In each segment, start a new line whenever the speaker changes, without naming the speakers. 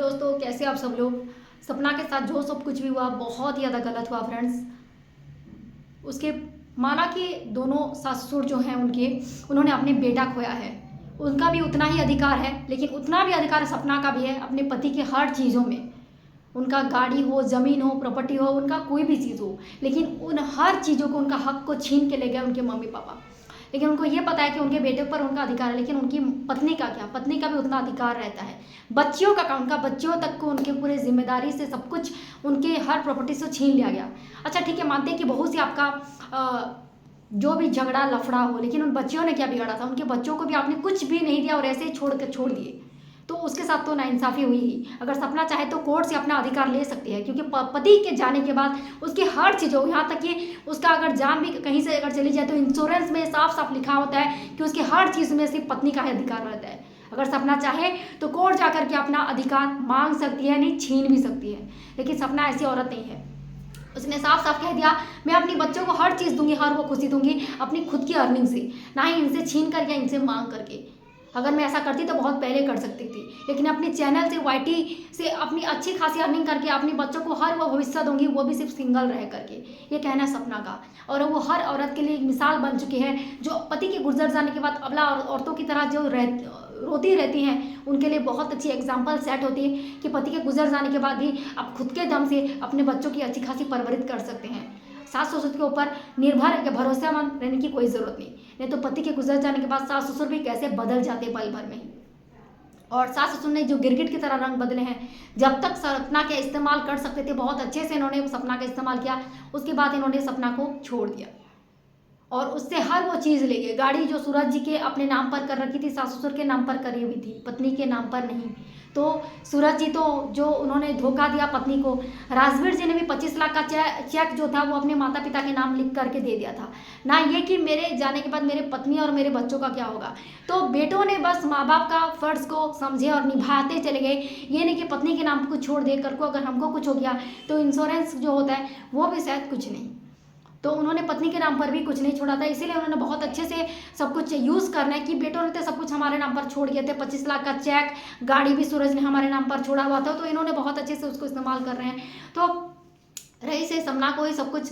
दोस्तों, कैसे आप सब लोग। सपना के साथ जो सब कुछ भी हुआ बहुत ही ज़्यादा गलत हुआ फ्रेंड्स। उसके माना कि दोनों सास ससुर जो हैं उन्होंने अपने बेटा खोया है। उनका भी उतना ही अधिकार है, लेकिन उतना भी अधिकार सपना का भी है अपने पति के हर चीज़ों में। उनका गाड़ी हो, ज़मीन हो, प्रॉपर्टी हो, उनका कोई भी चीज़ हो, लेकिन उन हर चीज़ों को, उनका हक को छीन के ले गए उनके मम्मी पापा। लेकिन उनको ये पता है कि उनके बेटे पर उनका अधिकार है, लेकिन उनकी पत्नी का क्या, पत्नी का भी उतना अधिकार रहता है। बच्चियों का उनका बच्चियों तक को उनके पूरे जिम्मेदारी से सब कुछ, उनके हर प्रॉपर्टी से छीन लिया गया। अच्छा ठीक है, मानते हैं कि बहुत सी आपका जो भी झगड़ा लफड़ा हो, लेकिन उन बच्चियों ने क्या बिगाड़ा था। उनके बच्चों को भी आपने कुछ भी नहीं दिया और ऐसे ही छोड़ दिए, तो उसके साथ तो नाइंसाफ़ी हुई ही। अगर सपना चाहे तो कोर्ट से अपना अधिकार ले सकती है, क्योंकि पति के जाने के बाद उसकी हर चीज़ों, यहाँ तक कि उसका अगर जान भी कहीं से अगर चली जाए तो इंश्योरेंस में साफ साफ लिखा होता है कि उसकी हर चीज़ में सिर्फ पत्नी का ही अधिकार रहता है। अगर सपना चाहे तो कोर्ट जाकर के अपना अधिकार मांग सकती है, नहीं छीन भी सकती है। लेकिन सपना ऐसी औरत नहीं है। उसने साफ साफ कह दिया, मैं अपनी बच्चों को हर चीज़ दूंगी, हर वो खुशी दूंगी अपनी खुद की अर्निंग से, ना ही इनसे छीन कर या इनसे मांग करके। अगर मैं ऐसा करती तो बहुत पहले कर सकती थी, लेकिन अपने चैनल से, वाईटी से अपनी अच्छी खासी अर्निंग करके अपने बच्चों को हर वो भविष्य दूंगी, वो भी सिर्फ सिंगल रह करके। ये कहना है सपना का, और वो हर औरत के लिए एक मिसाल बन चुकी है, जो पति के गुजर जाने के बाद अबला औरतों की तरह जो रोती रहती हैं, उनके लिए बहुत अच्छी एग्जाम्पल सेट होती है कि पति के गुजर जाने के बाद भी आप खुद के दम से अपने बच्चों की अच्छी खासी परवरिश कर सकते हैं। सास ससुर के ऊपर निर्भर या भरोसेमंद रहने की कोई ज़रूरत नहीं तो पति के गुजर जाने के बाद सास ससुर भी कैसे बदल जाते पल भर में ही। और सास ससुर ने जो गिरगिट की तरह रंग बदले हैं, जब तक सपना का इस्तेमाल कर सकते थे बहुत अच्छे से इन्होंने सपना का इस्तेमाल किया, उसके बाद इन्होंने सपना को छोड़ दिया और उससे हर वो चीज़ ले गए। गाड़ी जो सूरज जी के अपने नाम पर कर रखी थी, सास ससुर के नाम पर करी हुई थी, पत्नी के नाम पर नहीं। तो सूरज जी तो जो उन्होंने धोखा दिया पत्नी को, राजवीर जी ने भी 25 लाख का चेक जो था वो अपने माता पिता के नाम लिख करके दे दिया था। ना ये कि मेरे जाने के बाद मेरे पत्नी और मेरे बच्चों का क्या होगा। तो बेटों ने बस माँ बाप का फर्ज को समझे और निभाते चले गए। ये नहीं कि पत्नी के नाम को छोड़ दे कर को अगर हमको कुछ हो गया तो इंश्योरेंस जो होता है वो भी शायद कुछ नहीं। तो उन्होंने पत्नी के नाम पर भी कुछ नहीं छोड़ा था, इसीलिए उन्होंने बहुत अच्छे से सब कुछ यूज़ करना है कि बेटों ने तो सब कुछ हमारे नाम पर छोड़ दिए थे। 25 लाख का चेक, गाड़ी भी सूरज ने हमारे नाम पर छोड़ा हुआ था, तो इन्होंने बहुत अच्छे से उसको इस्तेमाल कर रहे हैं। तो रही से सपना को ही सब कुछ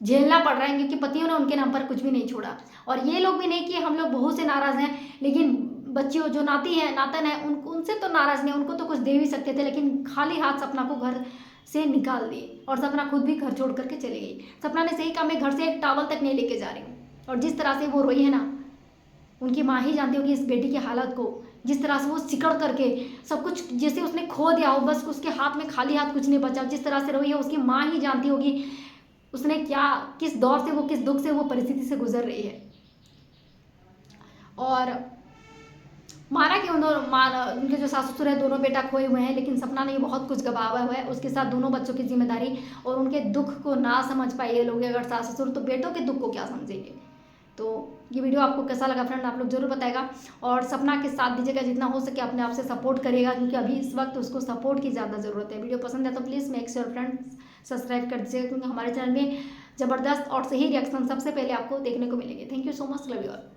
झेलना पड़ रहा है, क्योंकि पतियों ने उनके नाम पर कुछ भी नहीं छोड़ा। और ये लोग भी नहीं कि हम लोग बहुत से नाराज़ हैं, लेकिन बच्चियों जो नाती हैं, नातन है, उनसे तो नाराज़ नहीं, उनको तो कुछ दे भी सकते थे, लेकिन खाली हाथ सपना को घर से निकाल दिए और सपना खुद भी घर छोड़ करके चली गई। सपना ने सही कहा, मैं घर से एक टावल तक नहीं लेके जा रही हूँ। और जिस तरह से वो रोई है ना, उनकी माँ ही जानती होगी इस बेटी की हालत को। जिस तरह से वो सिकड़ करके सब कुछ जैसे उसने खो दिया हो, बस उसके हाथ में खाली हाथ कुछ नहीं बचा, जिस तरह से रोई है उसकी माँ ही जानती होगी उसने क्या, किस दौर से वो, किस दुख से वो परिस्थिति से गुजर रही है। और माना कि उनके जो सास ससुर है दोनों बेटा खोए हुए हैं, लेकिन सपना ने बहुत कुछ गवावा हुआ है। उसके साथ दोनों बच्चों की जिम्मेदारी और उनके दुख को ना समझ पाए ये लोग अगर सास ससुर, तो बेटों के दुख को क्या समझेंगे। तो ये वीडियो आपको कैसा लगा फ्रेंड, आप लोग जरूर बताएगा। और सपना के साथ दीजिएगा, जितना हो सके अपने आप से सपोर्ट करिएगा, क्योंकि अभी इस वक्त उसको सपोर्ट की ज़्यादा ज़रूरत है। वीडियो पसंद है तो please make sure friends subscribe कर दीजिएगा, क्योंकि हमारे चैनल में ज़बरदस्त और सही रिएक्शन सबसे पहले आपको देखने को मिलेंगे। Thank you so much, love you all.